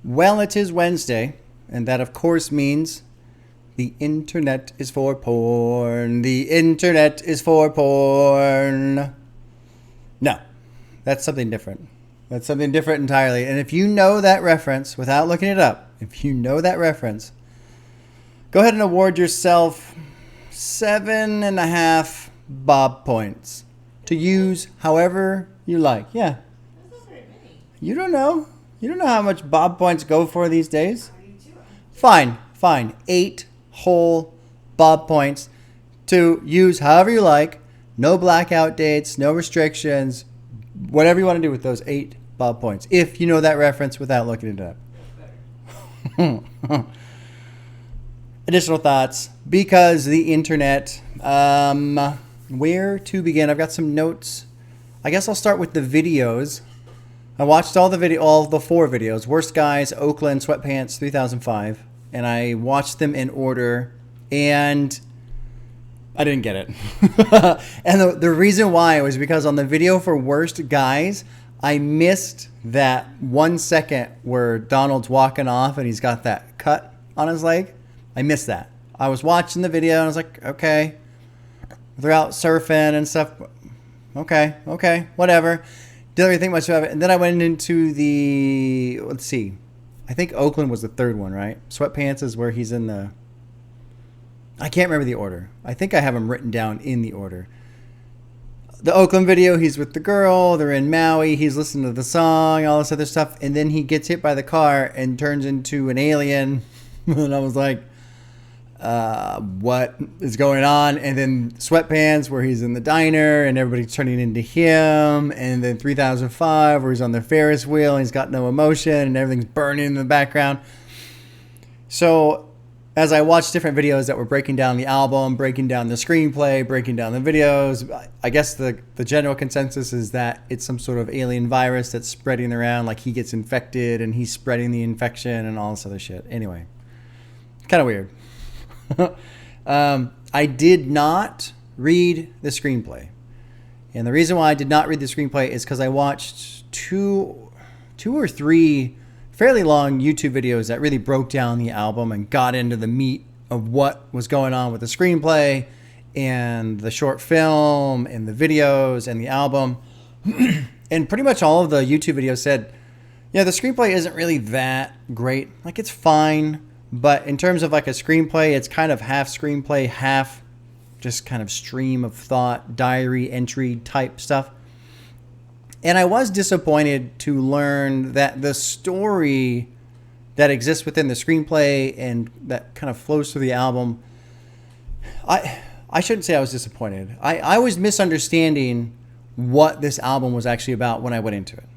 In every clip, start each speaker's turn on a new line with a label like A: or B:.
A: Well, it is Wednesday, and that of course means the internet is for porn. The internet is for porn. No, that's something different. That's something different entirely. And if you know that reference, without looking it up, if you know that reference, go ahead and award yourself 7.5 Bob points to use however you like. Yeah.
B: That's not very many.
A: You don't know. You don't know how much Bob points go for these days. Fine. 8 whole Bob points to use however you like. No blackout dates, no restrictions. Whatever you want to do with those 8 Bob points. If you know that reference without looking it up. Additional thoughts. Because the internet. Where to begin? I've got some notes. I guess I'll start with the videos. I watched all the 4 videos. Worst Guys, Oakland, Sweatpants, 3005. And I watched them in order. And I didn't get it. And the reason why was because on the video for Worst Guys, I missed that 1 second where Donald's walking off and he's got that cut on his leg. I missed that. I was watching the video and I was like, okay. They're out surfing and stuff. Okay, whatever. Didn't really think much of it. And then I went into the, let's see. I think Oakland was the 3rd one, right? Sweatpants is where he's in the, I can't remember the order. I think I have them written down in the order. The Oakland video, he's with the girl. They're in Maui. He's listening to the song, all this other stuff. And then he gets hit by the car and turns into an alien. And I was like, what is going on? And then Sweatpants, where he's in the diner and everybody's turning into him. And then 3005, where he's on the Ferris wheel and he's got no emotion and everything's burning in the background. So as I watched different videos that were breaking down the album, breaking down the screenplay, breaking down the videos, I guess the general consensus is that it's some sort of alien virus that's spreading around, like he gets infected and he's spreading the infection and all this other shit. Anyway, kind of weird. I did not read the screenplay. And the reason why I did not read the screenplay is because I watched two or three fairly long YouTube videos that really broke down the album and got into the meat of what was going on with the screenplay and the short film and the videos and the album. And pretty much all of the YouTube videos said, yeah, the screenplay isn't really that great. Like, it's fine. But in terms of like a screenplay, it's kind of half screenplay, half just kind of stream of thought, diary entry type stuff. And I was disappointed to learn that the story that exists within the screenplay and that kind of flows through the album, I shouldn't say I was disappointed. I was misunderstanding what this album was actually about when I went into it.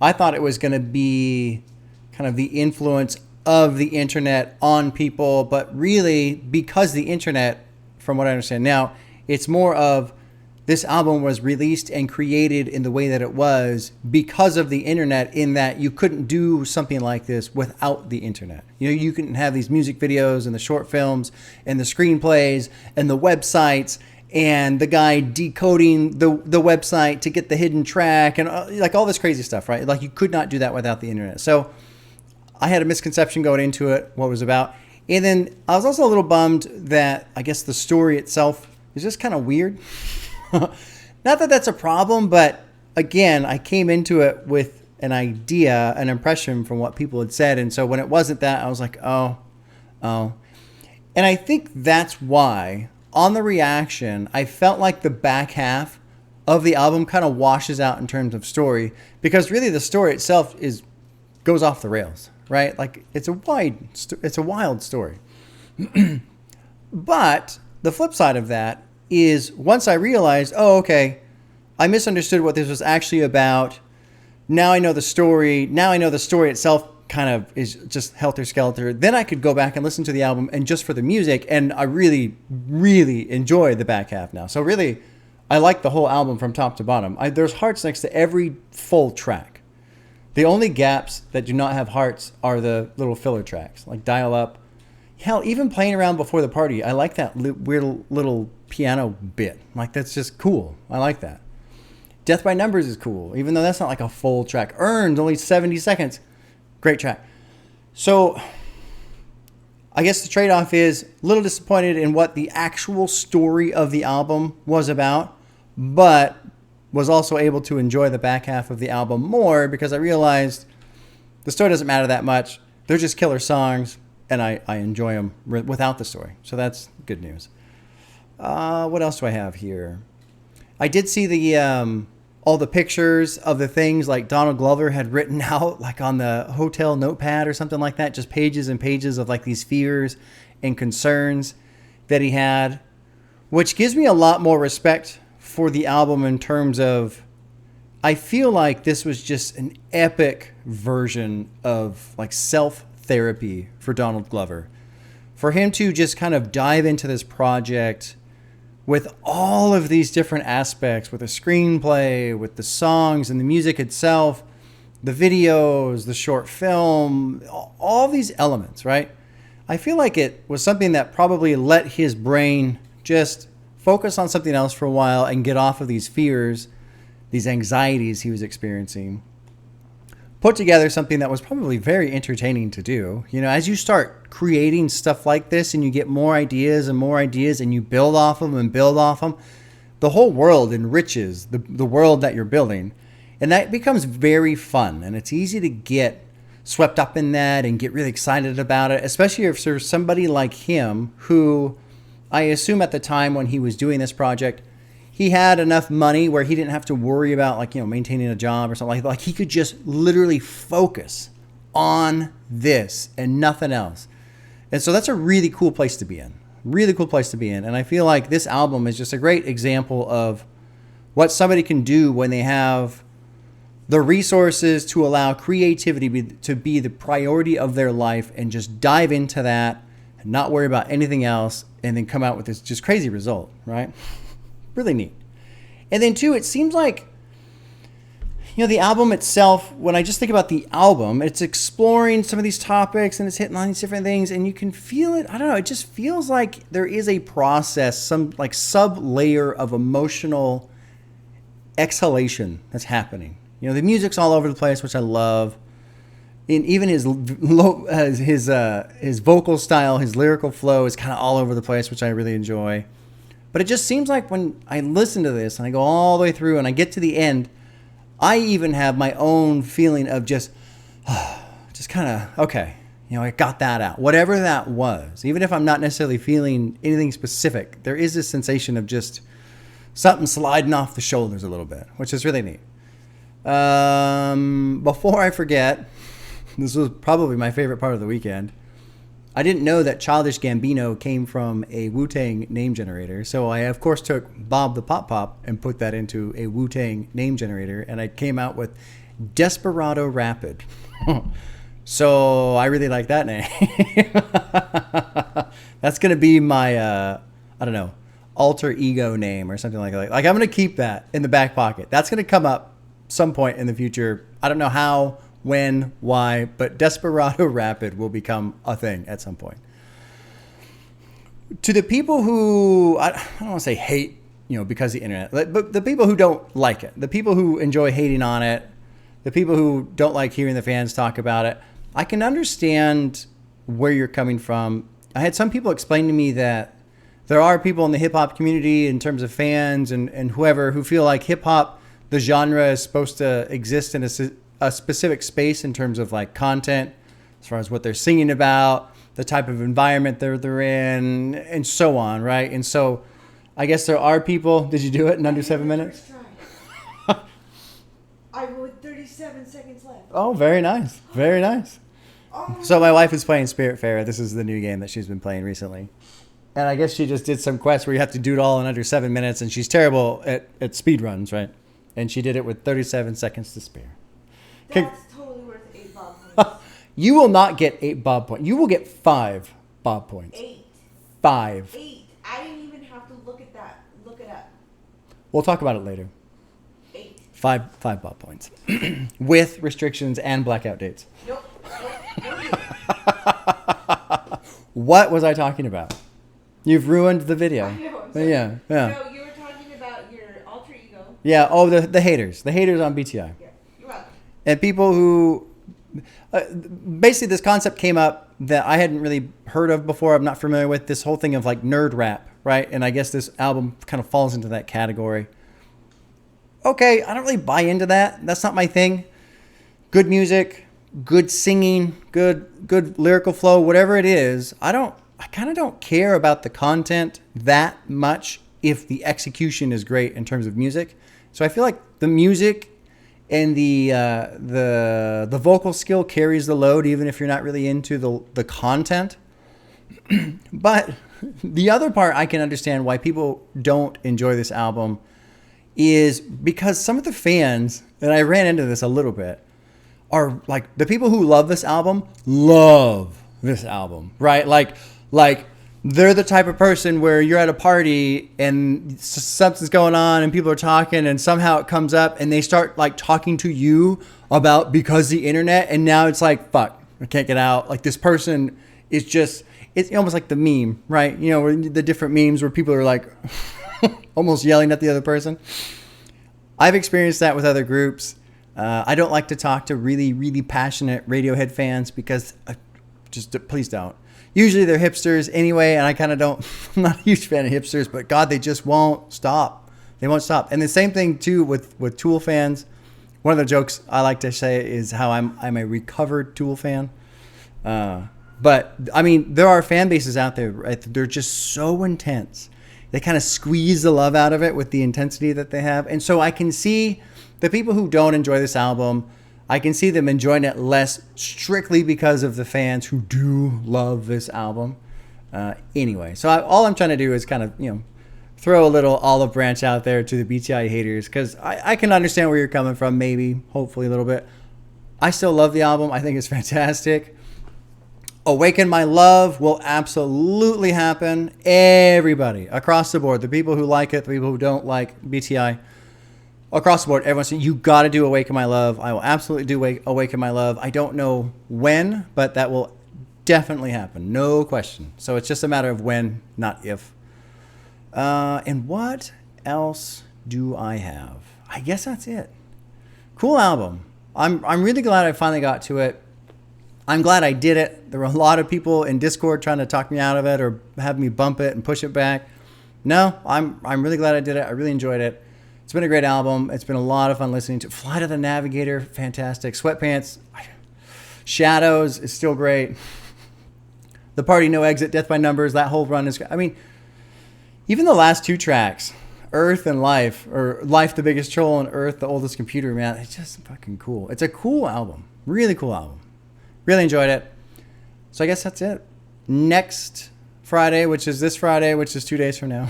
A: I thought it was going to be kind of the influence of the internet on people, but really, because the internet, from what I understand now, it's more of this album was released and created in the way that it was because of the internet, in that you couldn't do something like this without the internet. You know, you couldn't have these music videos and the short films and the screenplays and the websites and the guy decoding the website to get the hidden track and like all this crazy stuff, right? Like, you could not do that without the internet. So I had a misconception going into it, what it was about. And then I was also a little bummed that I guess the story itself is just kind of weird. Not that that's a problem, but again, I came into it with an idea, an impression from what people had said. And so when it wasn't that, I was like, oh. And I think that's why on the reaction, I felt like the back half of the album kind of washes out in terms of story, because really the story itself goes off the rails. Right? Like, it's a wild story. But the flip side of that is, once I realized, oh, okay, I misunderstood what this was actually about. Now I know the story. Now I know the story itself kind of is just helter-skelter. Then I could go back and listen to the album and just for the music. And I really, really enjoy the back half now. So really, I like the whole album from top to bottom. There's hearts next to every full track. The only gaps that do not have hearts are the little filler tracks, like Dial Up. Hell, even Playing Around Before the Party. I like that weird little piano bit. Like, that's just cool. I like that. Death by Numbers is cool, even though that's not like a full track. Earned, only 70 seconds. Great track. So I guess the trade-off is a little disappointed in what the actual story of the album was about, but was also able to enjoy the back half of the album more because I realized the story doesn't matter that much. They're just killer songs, and I enjoy them without the story. So that's good news. What else do I have here? I did see the all the pictures of the things like Donald Glover had written out like on the hotel notepad or something like that. Just pages and pages of like these fears and concerns that he had, which gives me a lot more respect for the album in terms of I feel like this was just an epic version of like self-therapy for Donald Glover. For him to just kind of dive into this project with all of these different aspects, with the screenplay, with the songs and the music itself, the videos, the short film, all these elements, right? I feel like it was something that probably let his brain just focus on something else for a while and get off of these fears, these anxieties he was experiencing. Put together something that was probably very entertaining to do. You know, as you start creating stuff like this and you get more ideas and you build off them and build off them, the whole world enriches the world that you're building. And that becomes very fun. And it's easy to get swept up in that and get really excited about it, especially if there's somebody like him who I assume at the time when he was doing this project, he had enough money where he didn't have to worry about like, you know, maintaining a job or something like that. Like he could just literally focus on this and nothing else. And so that's a really cool place to be in. Really cool place to be in. And I feel like this album is just a great example of what somebody can do when they have the resources to allow creativity to be the priority of their life and just dive into that and not worry about anything else and then come out with this just crazy result, right? Really neat. And then too, it seems like, you know, the album itself, when I just think about the album, it's exploring some of these topics and it's hitting on these different things and you can feel it. I don't know. It just feels like there is a process, some like sub layer of emotional exhalation that's happening. You know, the music's all over the place, which I love. And even his vocal style, his lyrical flow is kind of all over the place, which I really enjoy. But it just seems like when I listen to this and I go all the way through and I get to the end, I even have my own feeling of just kind of, okay, you know, I got that out. Whatever that was, even if I'm not necessarily feeling anything specific, there is this sensation of just something sliding off the shoulders a little bit, which is really neat. Before I forget, this was probably my favorite part of the weekend. I didn't know that Childish Gambino came from a Wu-Tang name generator. So I, of course, took Bob the Pop Pop and put that into a Wu-Tang name generator. And I came out with Desperado Rapid. So I really like that name. That's going to be my, I don't know, alter ego name or something like that. Like I'm going to keep that in the back pocket. That's going to come up some point in the future. I don't know how, when, why, but Desperado Rapid will become a thing at some point. To the people who, I don't want to say hate, you know, because of the internet, but the people who don't like it, the people who enjoy hating on it, the people who don't like hearing the fans talk about it, I can understand where you're coming from. I had some people explain to me that there are people in the hip-hop community in terms of fans and whoever who feel like hip-hop, the genre, is supposed to exist in a specific space in terms of like content, as far as what they're singing about, the type of environment they're in, and so on, right? And so I guess there are people. Did you do it in under 7 minutes?
B: I with 37 seconds left.
A: Oh, very nice. Very nice. So my wife is playing Spiritfarer. This is the new game that she's been playing recently. And I guess she just did some quest where you have to do it all in under 7 minutes, and she's terrible at speed runs, right? And she did it with 37 seconds to spare.
B: That's totally worth 8 Bob points.
A: You will not get 8 Bob points. You will get 5 Bob points.
B: 8.
A: 5.
B: 8. I didn't even have to look at that. Look it up.
A: We'll talk about it later.
B: 8.
A: 5 Bob points. With restrictions and blackout dates.
B: Nope.
A: What was I talking about? You've ruined the video.
B: I know,
A: yeah.
B: No, you were talking about your alter ego.
A: Yeah, the haters. The haters on BTI.
B: Yeah, you're welcome.
A: And people who basically this concept came up that I hadn't really heard of before. I'm not familiar with this whole thing of like nerd rap, right? And I guess this album kind of falls into that category. Okay, I don't really buy into that. That's not my thing. Good music, good singing, good lyrical flow, whatever it is. I kind of don't care about the content that much if the execution is great in terms of music. So I feel like the music and the vocal skill carries the load, even if you're not really into the content. But the other part I can understand why people don't enjoy this album is because some of the fans, and I ran into this a little bit, are like the people who love this album, right? Like they're the type of person where you're at a party and something's going on and people are talking and somehow it comes up and they start like talking to you about because the internet, and now it's like, fuck, I can't get out. Like this person is just, it's almost like the meme, right? You know, the different memes where people are like almost yelling at the other person. I've experienced that with other groups. I don't like to talk to really, really passionate Radiohead fans because please don't. Usually they're hipsters anyway, and I kind of don't, I'm not a huge fan of hipsters, but God, they just won't stop. They won't stop. And the same thing too with Tool fans. One of the jokes I like to say is how I'm a recovered Tool fan. But I mean, there are fan bases out there, right? They're just so intense. They kind of squeeze the love out of it with the intensity that they have. And so I can see the people who don't enjoy this album, I can see them enjoying it less strictly because of the fans who do love this album. Anyway, so all I'm trying to do is kind of, throw a little olive branch out there to the BTI haters, because I can understand where you're coming from, maybe, hopefully a little bit. I still love the album. I think it's fantastic. Awaken My Love will absolutely happen. Everybody across the board, the people who like it, the people who don't like BTI, across the board, everyone says, you got to do Awaken My Love. I will absolutely do Awaken My Love. I don't know when, but that will definitely happen. No question. So it's just a matter of when, not if. And what else do I have? I guess that's it. Cool album. I'm really glad I finally got to it. I'm glad I did it. There were a lot of people in Discord trying to talk me out of it or have me bump it and push it back. No, I'm really glad I did it. I really enjoyed it. It's been a great album. It's been a lot of fun listening to. Flight of the Navigator, fantastic. Sweatpants, Shadows is still great. The Party, No Exit, Death by Numbers, that whole run is, I mean, even the last two tracks, Earth and Life, or Life, the Biggest Troll, and Earth, the Oldest Computer, man, it's just fucking cool. It's a cool album. Really cool album. Really enjoyed it. So I guess that's it. Next Friday, which is this Friday, which is 2 days from now.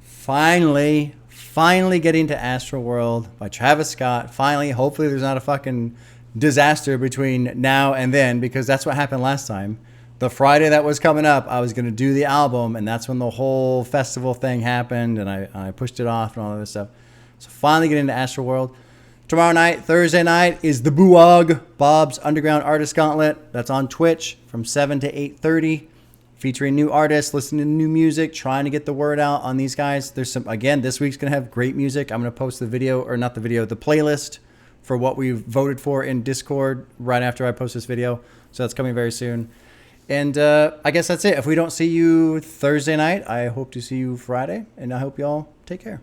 A: Finally getting to Astroworld by Travis Scott. Finally, hopefully there's not a fucking disaster between now and then, because that's what happened last time. The Friday that was coming up, I was going to do the album, and that's when the whole festival thing happened, and I pushed it off and all of this stuff. So finally getting to Astroworld. Tomorrow night, Thursday night, is the Buog, Bob's Underground Artist Gauntlet. That's on Twitch from 7 to 8:30, featuring new artists, listening to new music, trying to get the word out on these guys. There's some, again, this week's going to have great music. I'm going to post the video, or not the video, the playlist for what we've voted for in Discord right after I post this video. So that's coming very soon. And I guess that's it. If we don't see you Thursday night, I hope to see you Friday, and I hope y'all take care.